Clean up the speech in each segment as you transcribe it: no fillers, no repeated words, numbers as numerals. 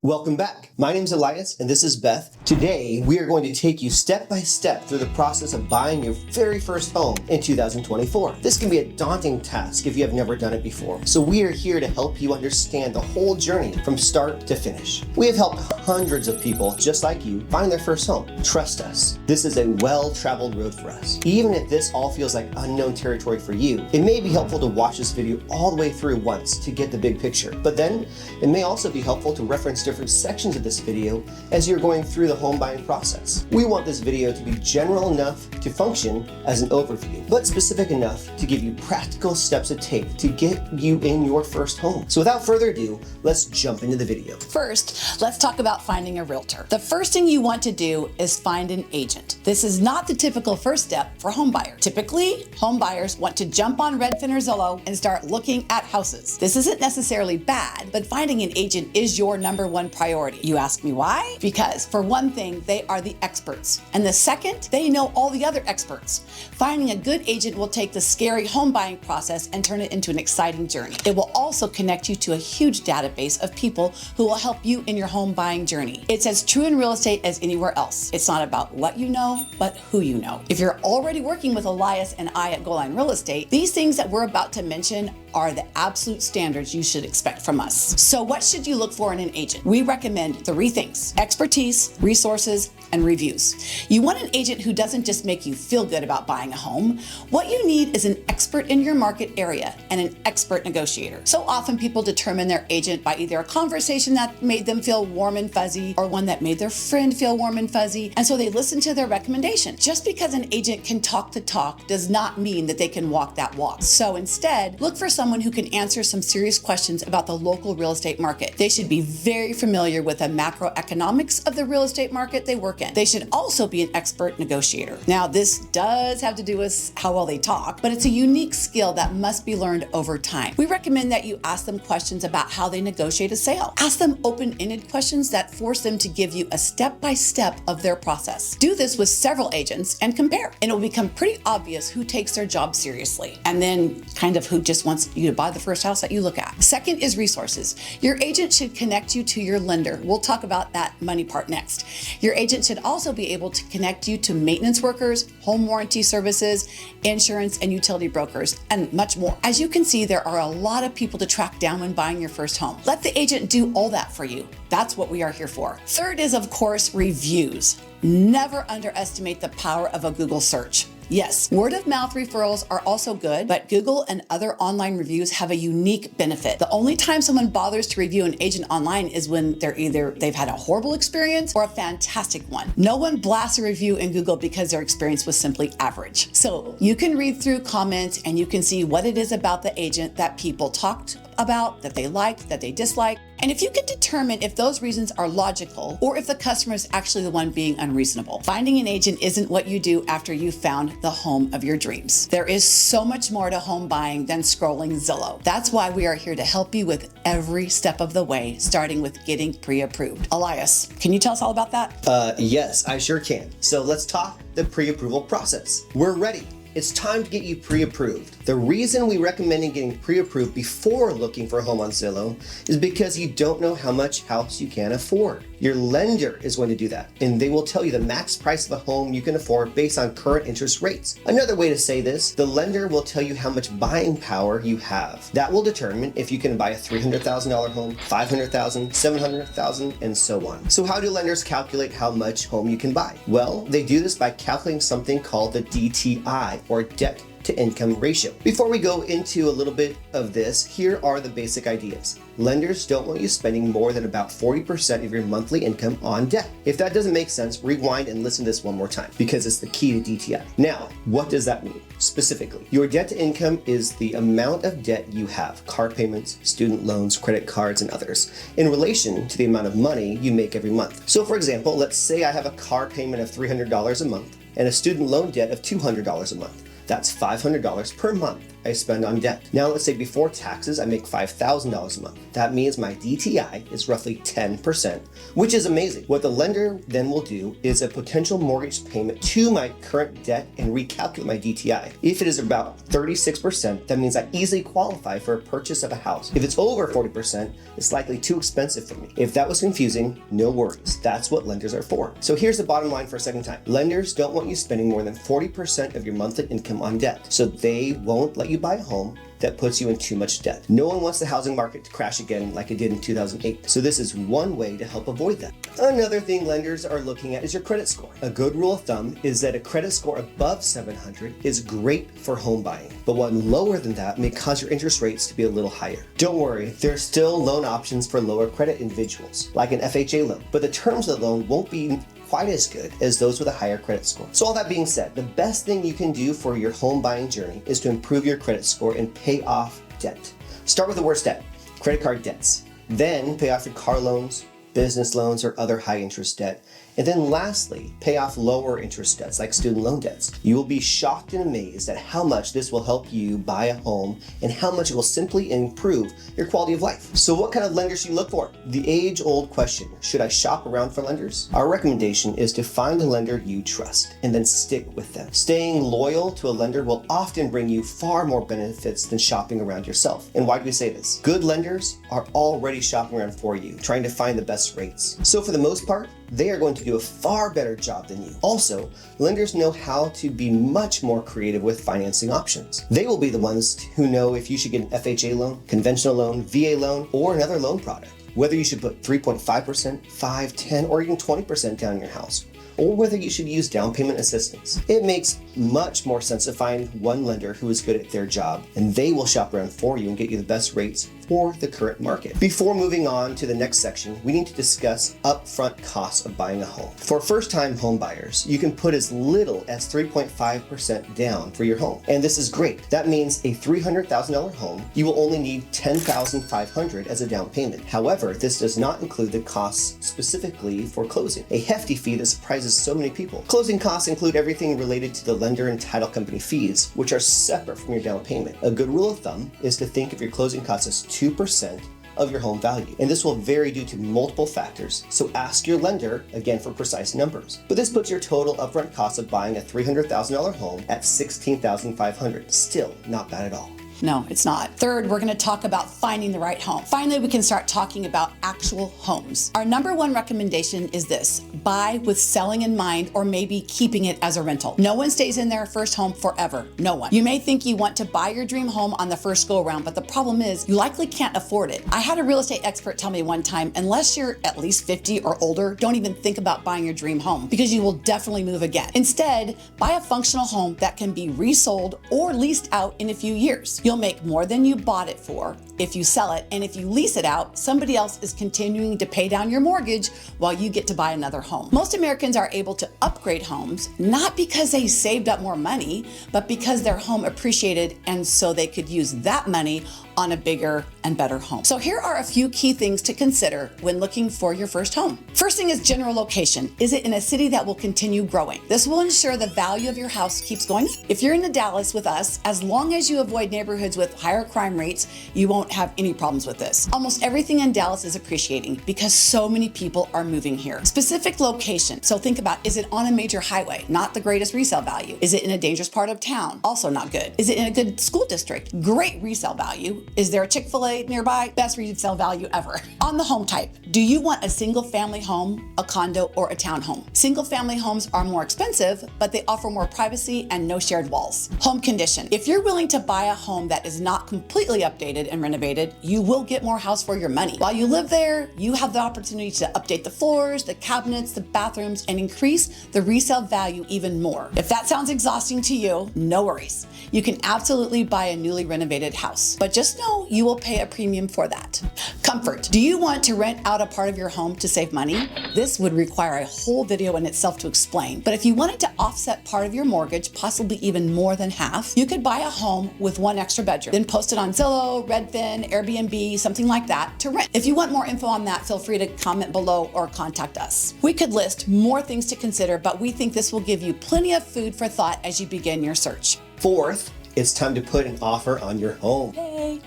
Welcome back. My name's Elias and this is Beth. Today, we are going to take you step by step through the process of buying your very first home in 2024. This can be a daunting task if you have never done it before. So we are here to help you understand the whole journey from start to finish. We have helped hundreds of people just like you find their first home. Trust us, this is a well-traveled road for us. Even if this all feels like unknown territory for you, it may be helpful to watch this video all the way through once to get the big picture. But then, it may also be helpful to reference different sections of this video as you're going through the home buying process. We want this video to be general enough to function as an overview, but specific enough to give you practical steps to take to get you in your first home. So without further ado, let's jump into the video. First, let's talk about finding a realtor. The first thing you want to do is find an agent. This is not the typical first step for home buyers. Typically, home buyers want to jump on Redfin or Zillow and start looking at houses. This isn't necessarily bad, but finding an agent is your number one priority. You ask me why? Because for one thing, they are the experts. And the second, they know all the other experts. Finding a good agent will take the scary home buying process and turn it into an exciting journey. It will also connect you to a huge database of people who will help you in your home buying journey. It's as true in real estate as anywhere else. It's not about what you know, but who you know. If you're already working with Elias and I at Goal Line Real Estate, these things that we're about to mention are the absolute standards you should expect from us. So what should you look for in an agent? We recommend 3 things: expertise, resources, and reviews. You want an agent who doesn't just make you feel good about buying a home. What you need is an expert in your market area and an expert negotiator. So often people determine their agent by either a conversation that made them feel warm and fuzzy or one that made their friend feel warm and fuzzy, and so they listen to their recommendation. Just because an agent can talk the talk does not mean that they can walk that walk. So instead, look for someone who can answer some serious questions about the local real estate market. They should be very familiar with the macroeconomics of the real estate market they work in. They should also be an expert negotiator. Now, this does have to do with how well they talk, but it's a unique skill that must be learned over time. We recommend that you ask them questions about how they negotiate a sale. Ask them open-ended questions that force them to give you a step-by-step of their process. Do this with several agents and compare, and it will become pretty obvious who takes their job seriously, and then kind of who just wants you to buy the first house that you look at. Second is resources. Your agent should connect you to your lender. We'll talk about that money part next. Your agent should also be able to connect you to maintenance workers, home warranty services, insurance and utility brokers, and much more. As you can see, there are a lot of people to track down when buying your first home. Let the agent do all that for you. That's what we are here for. Third is, of course, reviews. Never underestimate the power of a Google search. Yes, word of mouth referrals are also good, but Google and other online reviews have a unique benefit. The only time someone bothers to review an agent online is when they've had a horrible experience or a fantastic one. No one blasts a review in Google because their experience was simply average. So you can read through comments and you can see what it is about the agent that people talked about, that they liked, that they disliked. And if you can determine if those reasons are logical or if the customer is actually the one being unreasonable, finding an agent isn't what you do after you've found the home of your dreams. There is so much more to home buying than scrolling Zillow. That's why we are here to help you with every step of the way, starting with getting pre-approved. Elias, can you tell us all about that? Yes, I sure can. So let's talk the pre-approval process. We're ready. It's time to get you pre-approved. The reason we recommend getting pre-approved before looking for a home on Zillow is because you don't know how much house you can afford. Your lender is going to do that, and they will tell you the max price of a home you can afford based on current interest rates. Another way to say this, the lender will tell you how much buying power you have. That will determine if you can buy a $300,000 home, $500,000, $700,000, and so on. So how do lenders calculate how much home you can buy? Well, they do this by calculating something called the DTI, or debt to income ratio. Before we go into a little bit of this, here are the basic ideas. Lenders don't want you spending more than about 40% of your monthly income on debt. If that doesn't make sense, rewind and listen to this one more time because it's the key to DTI. Now, what does that mean? Specifically, your debt to income is the amount of debt you have, car payments, student loans, credit cards, and others, in relation to the amount of money you make every month. So for example, let's say I have a car payment of $300 a month and a student loan debt of $200 a month. That's $500 per month. I spend on debt. Now let's say before taxes I make $5,000 a month. That means my DTI is roughly 10%, which is amazing. What the lender then will do is a potential mortgage payment to my current debt and recalculate my DTI. If it is about 36%, that means I easily qualify for a purchase of a house. If it's over 40%, it's likely too expensive for me. If that was confusing, no worries. That's what lenders are for. So here's the bottom line for a second time. Lenders don't want you spending more than 40% of your monthly income on debt. So they won't let you buy a home that puts you in too much debt. No one wants the housing market to crash again like it did in 2008. So this is one way to help avoid that. Another thing lenders are looking at is your credit score. A good rule of thumb is that a credit score above 700 is great for home buying, but one lower than that may cause your interest rates to be a little higher. Don't worry, there are still loan options for lower credit individuals, like an FHA loan, but the terms of the loan won't be quite as good as those with a higher credit score. So all that being said, the best thing you can do for your home buying journey is to improve your credit score and pay off debt. Start with the worst debt, credit card debts. Then pay off your car loans, business loans, or other high interest debt. And then lastly, pay off lower interest debts like student loan debts. You will be shocked and amazed at how much this will help you buy a home and how much it will simply improve your quality of life. So what kind of lenders should you look for? The age-old question, should I shop around for lenders? Our recommendation is to find a lender you trust and then stick with them. Staying loyal to a lender will often bring you far more benefits than shopping around yourself. And why do we say this? Good lenders are already shopping around for you, trying to find the best rates. So for the most part, they are going to do a far better job than you. Also, lenders know how to be much more creative with financing options. They will be the ones who know if you should get an FHA loan, conventional loan, VA loan, or another loan product. Whether you should put 3.5%, 5, 10, or even 20% down in your house, or whether you should use down payment assistance. It makes much more sense to find one lender who is good at their job, and they will shop around for you and get you the best rates for the current market. Before moving on to the next section, we need to discuss upfront costs of buying a home. For first-time home buyers, you can put as little as 3.5% down for your home. And this is great. That means a $300,000 home, you will only need $10,500 as a down payment. However, this does not include the costs specifically for closing, a hefty fee that surprises so many people. Closing costs include everything related to the lender and title company fees, which are separate from your down payment. A good rule of thumb is to think of your closing costs as 2% of your home value. And this will vary due to multiple factors, so ask your lender, again, for precise numbers. But this puts your total upfront cost of buying a $300,000 home at $16,500. Still not bad at all. No, it's not. Third, we're going to talk about finding the right home. Finally, we can start talking about actual homes. Our number one recommendation is this: buy with selling in mind, or maybe keeping it as a rental. No one stays in their first home forever. No one. You may think you want to buy your dream home on the first go around, but the problem is you likely can't afford it. I had a real estate expert tell me one time, unless you're at least 50 or older, don't even think about buying your dream home, because you will definitely move again. Instead, buy a functional home that can be resold or leased out in a few years. You'll make more than you bought it for if you sell it, and if you lease it out, somebody else is continuing to pay down your mortgage while you get to buy another home. Most Americans are able to upgrade homes, not because they saved up more money, but because their home appreciated, and so they could use that money on a bigger and better home. So here are a few key things to consider when looking for your first home. First thing is general location. Is it in a city that will continue growing? This will ensure the value of your house keeps going up. If you're in Dallas with us, as long as you avoid neighborhoods with higher crime rates, you won't have any problems with this. Almost everything in Dallas is appreciating because so many people are moving here. Specific location. So think about, is it on a major highway? Not the greatest resale value. Is it in a dangerous part of town? Also not good. Is it in a good school district? Great resale value. Is there a Chick-fil-A nearby? Best resale value ever. On the home type, do you want a single family home, a condo, or a townhome? Single family homes are more expensive, but they offer more privacy and no shared walls. Home condition. If you're willing to buy a home that is not completely updated and renovated, you will get more house for your money. While you live there, you have the opportunity to update the floors, the cabinets, the bathrooms, and increase the resale value even more. If that sounds exhausting to you, no worries. You can absolutely buy a newly renovated house, but just know you will pay a premium for that. Comfort. Do you want to rent out a part of your home to save money? This would require a whole video in itself to explain, but if you wanted to offset part of your mortgage, possibly even more than half, you could buy a home with one extra bedroom, then post it on Zillow, Redfin, Airbnb, something like that to rent. If you want more info on that, feel free to comment below or contact us. We could list more things to consider, but we think this will give you plenty of food for thought as you begin your search. Fourth, It's time to put an offer on your home. Hey.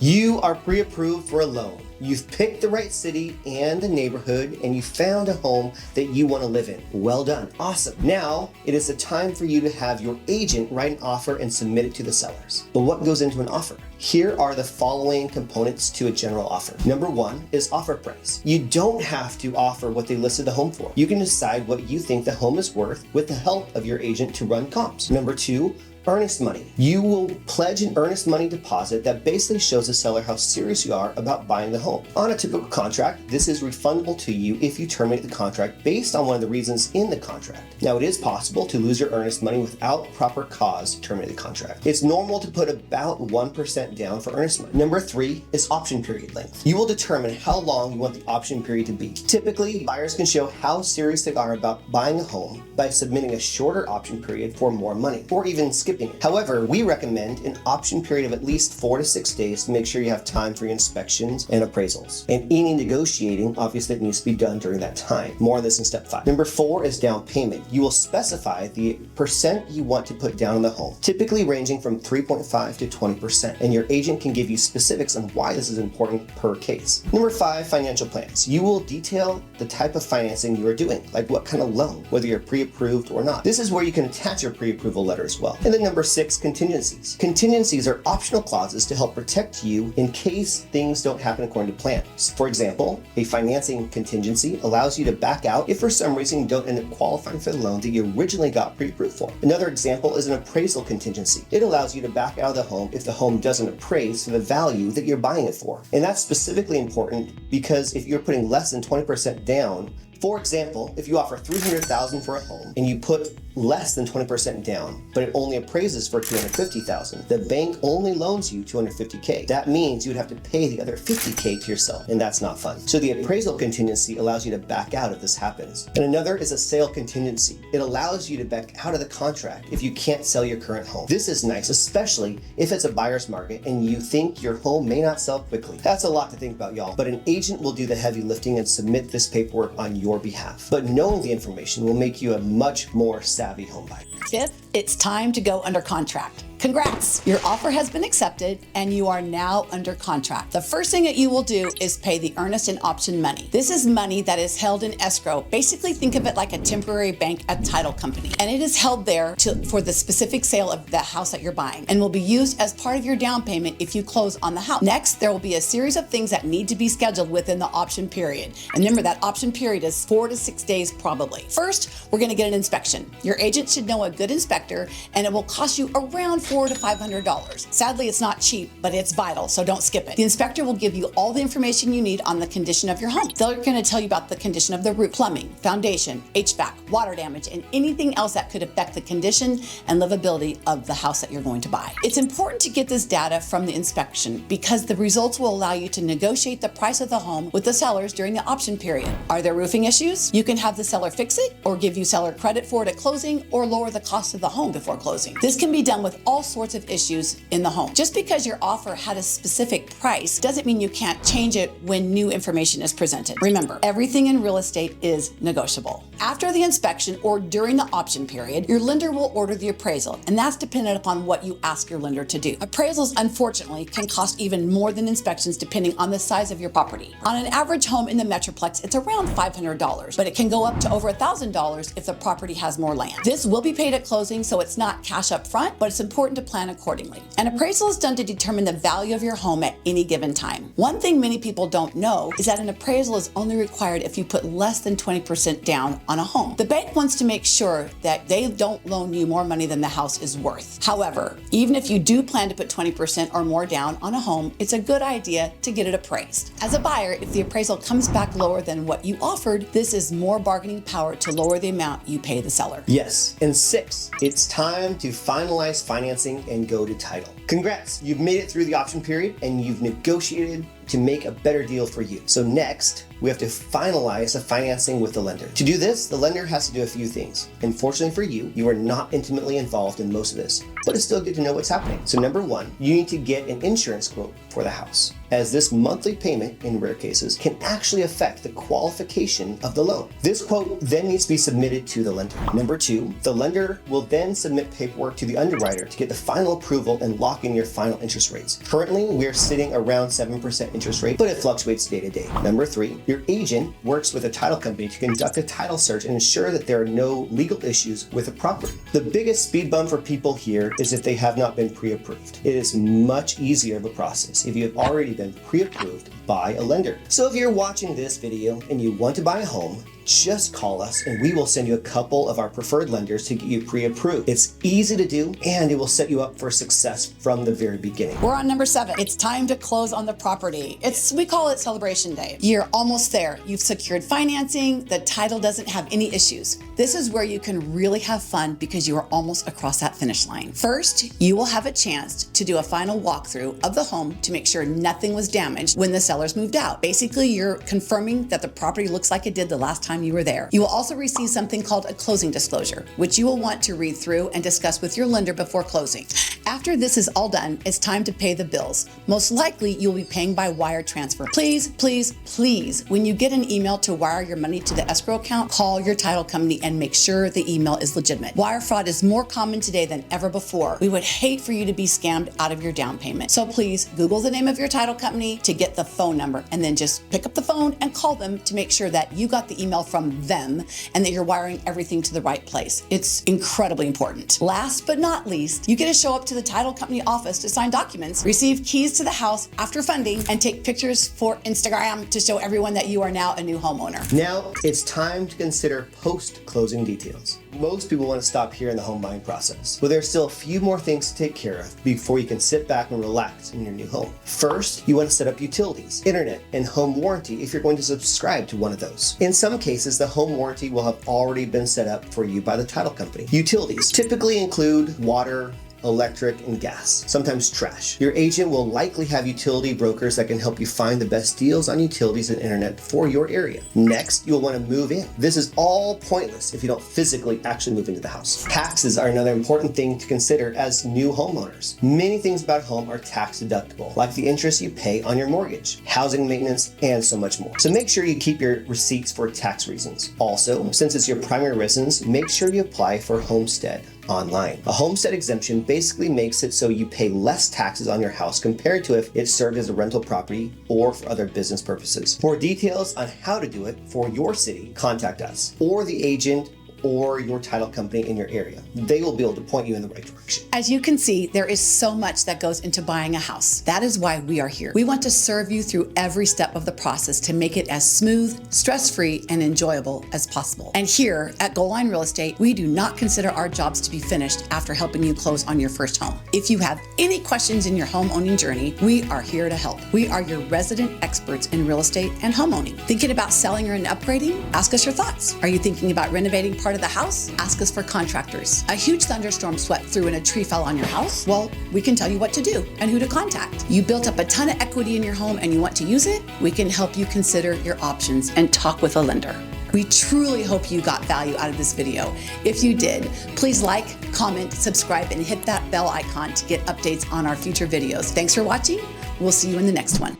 You are pre-approved for a loan. You've picked the right city and the neighborhood, and you found a home that you want to live in. Well done. Awesome. Now, it is the time for you to have your agent write an offer and submit it to the sellers. But what goes into an offer? Here are the following components to a general offer. Number one is offer price. You don't have to offer what they listed the home for. You can decide what you think the home is worth with the help of your agent to run comps. Number two, earnest money. You will pledge an earnest money deposit that basically shows the seller how serious you are about buying the home. On a typical contract, this is refundable to you if you terminate the contract based on one of the reasons in the contract. Now, it is possible to lose your earnest money without proper cause to terminate the contract. It's normal to put about 1% down for earnest money. Number three is option period length. You will determine how long you want the option period to be. Typically, buyers can show how serious they are about buying a home by submitting a shorter option period for more money, or even skipping it. However, we recommend an option period of at least 4 to 6 days to make sure you have time for your inspections and appraisals. And any negotiating, obviously, it needs to be done during that time. More on this in step 5. Number 4 is down payment. You will specify the percent you want to put down on the home, typically ranging from 3.5 to 20%, and your agent can give you specifics on why this is important per case. Number 5, financial plans. You will detail the type of financing you are doing, like what kind of loan, whether you're pre-approved or not. This is where you can attach your pre-approval letter as well. And then number 6, contingencies. Contingencies are optional clauses to help protect you in case things don't happen according to plan. For example, a financing contingency allows you to back out if for some reason you don't end up qualifying for the loan that you originally got pre-approved for. Another example is an appraisal contingency. It allows you to back out of the home if the home doesn't appraise for the value that you're buying it for. And that's specifically important because if you're putting less than 20% down, for example, if you offer $300,000 for a home and you put less than 20% down, but it only appraises for $250,000, the bank only loans you $250K. That means you'd have to pay the other $50K to yourself, and that's not fun. So the appraisal contingency allows you to back out if this happens. And another is a sale contingency. It allows you to back out of the contract if you can't sell your current home. This is nice, especially if it's a buyer's market and you think your home may not sell quickly. That's a lot to think about, y'all, but an agent will do the heavy lifting and submit this paperwork on your behalf. But knowing the information will make you a much more savvy home buyer. Fifth, it's time to go under contract. Congrats! Your offer has been accepted and you are now under contract. The first thing that you will do is pay the earnest and option money. This is money that is held in escrow. Basically, think of it like a temporary bank at title company. And it is held there for the specific sale of the house that you're buying and will be used as part of your down payment if you close on the house. Next, there will be a series of things that need to be scheduled within the option period. And remember, that option period is 4 to 6 days probably. First, we're going to get an inspection. Your agent should know a good inspector and it will cost you around $400 to $500. Sadly, it's not cheap, but it's vital, so don't skip it. The inspector will give you all the information you need on the condition of your home. They're going to tell you about the condition of the roof, plumbing, foundation, HVAC, water damage, and anything else that could affect the condition and livability of the house that you're going to buy. It's important to get this data from the inspection because the results will allow you to negotiate the price of the home with the sellers during the option period. Are there roofing issues? You can have the seller fix it or give you seller credit for it at closing or lower the cost of the home before closing. This can be done with all sorts of issues in the home. Just because your offer had a specific price doesn't mean you can't change it when new information is presented. Remember, everything in real estate is negotiable. After the inspection or during the option period, your lender will order the appraisal, and that's dependent upon what you ask your lender to do. Appraisals, unfortunately, can cost even more than inspections depending on the size of your property. On an average home in the Metroplex, it's around $500, but it can go up to over $1,000 if the property has more land. This will be paid at closing, so it's not cash up front, but it's important to plan accordingly. An appraisal is done to determine the value of your home at any given time. One thing many people don't know is that an appraisal is only required if you put less than 20% down on a home. The bank wants to make sure that they don't loan you more money than the house is worth. However, even if you do plan to put 20% or more down on a home, it's a good idea to get it appraised. As a buyer, if the appraisal comes back lower than what you offered, this is more bargaining power to lower the amount you pay the seller. Yes, and 6, it's time to finalize financing and go to title. Congrats, you've made it through the option period and you've negotiated to make a better deal for you. So next, we have to finalize the financing with the lender. To do this, the lender has to do a few things. Unfortunately for you, you are not intimately involved in most of this, but it's still good to know what's happening. So number one, you need to get an insurance quote for the house, as this monthly payment, in rare cases, can actually affect the qualification of the loan. This quote then needs to be submitted to the lender. Number two, the lender will then submit paperwork to the underwriter to get the final approval and lock in your final interest rates. Currently, we are sitting around 7% interest rate, but it fluctuates day to day. Number three, your agent works with a title company to conduct a title search and ensure that there are no legal issues with the property. The biggest speed bump for people here is if they have not been pre-approved. It is much easier of a process if you have already been pre-approved by a lender. So if you're watching this video and you want to buy a home, just call us and we will send you a couple of our preferred lenders to get you pre-approved. It's easy to do and it will set you up for success from the very beginning. We're on number 7. It's time to close on the property. We call it celebration day. You're almost there. You've secured financing. The title doesn't have any issues. This is where you can really have fun because you are almost across that finish line. First, you will have a chance to do a final walkthrough of the home to make sure nothing was damaged when the sellers moved out. Basically, you're confirming that the property looks like it did the last time you were there. You will also receive something called a closing disclosure, which you will want to read through and discuss with your lender before closing. After this is all done, it's time to pay the bills. Most likely, you'll be paying by wire transfer. Please, please, please, when you get an email to wire your money to the escrow account, call your title company and make sure the email is legitimate. Wire fraud is more common today than ever before. We would hate for you to be scammed out of your down payment. So please Google the name of your title company to get the phone number and then just pick up the phone and call them to make sure that you got the email from them and that you're wiring everything to the right place. It's incredibly important. Last but not least, you get to show up to the title company office to sign documents, receive keys to the house after funding, and take pictures for Instagram to show everyone that you are now a new homeowner. Now it's time to consider post-closing details. Most people want to stop here in the home buying process, but there's still a few more things to take care of before you can sit back and relax in your new home. First, you want to set up utilities, internet, and home warranty if you're going to subscribe to one of those. In some cases, the home warranty will have already been set up for you by the title company. Utilities typically include water, electric, and gas, sometimes trash. Your agent will likely have utility brokers that can help you find the best deals on utilities and internet for your area. Next, you'll want to move in. This is all pointless if you don't physically actually move into the house. Taxes are another important thing to consider as new homeowners. Many things about a home are tax deductible, like the interest you pay on your mortgage, housing maintenance, and so much more. So make sure you keep your receipts for tax reasons. Also, since it's your primary residence, make sure you apply for homestead online. A homestead exemption basically makes it so you pay less taxes on your house compared to if it served as a rental property or for other business purposes. For details on how to do it for your city, contact us or the agent or your title company in your area. They will be able to point you in the right direction. As you can see, there is so much that goes into buying a house. That is why we are here. We want to serve you through every step of the process to make it as smooth, stress-free, and enjoyable as possible. And here at Goal Line Real Estate, we do not consider our jobs to be finished after helping you close on your first home. If you have any questions in your home owning journey, we are here to help. We are your resident experts in real estate and home owning. Thinking about selling or upgrading? Ask us your thoughts. Are you thinking about renovating part of the house? Ask us for contractors. A huge thunderstorm swept through and a tree fell on your house? Well, we can tell you what to do and who to contact. You built up a ton of equity in your home and you want to use it? We can help you consider your options and talk with a lender. We truly hope you got value out of this video. If you did, please like, comment, subscribe, and hit that bell icon to get updates on our future videos. Thanks for watching. We'll see you in the next one.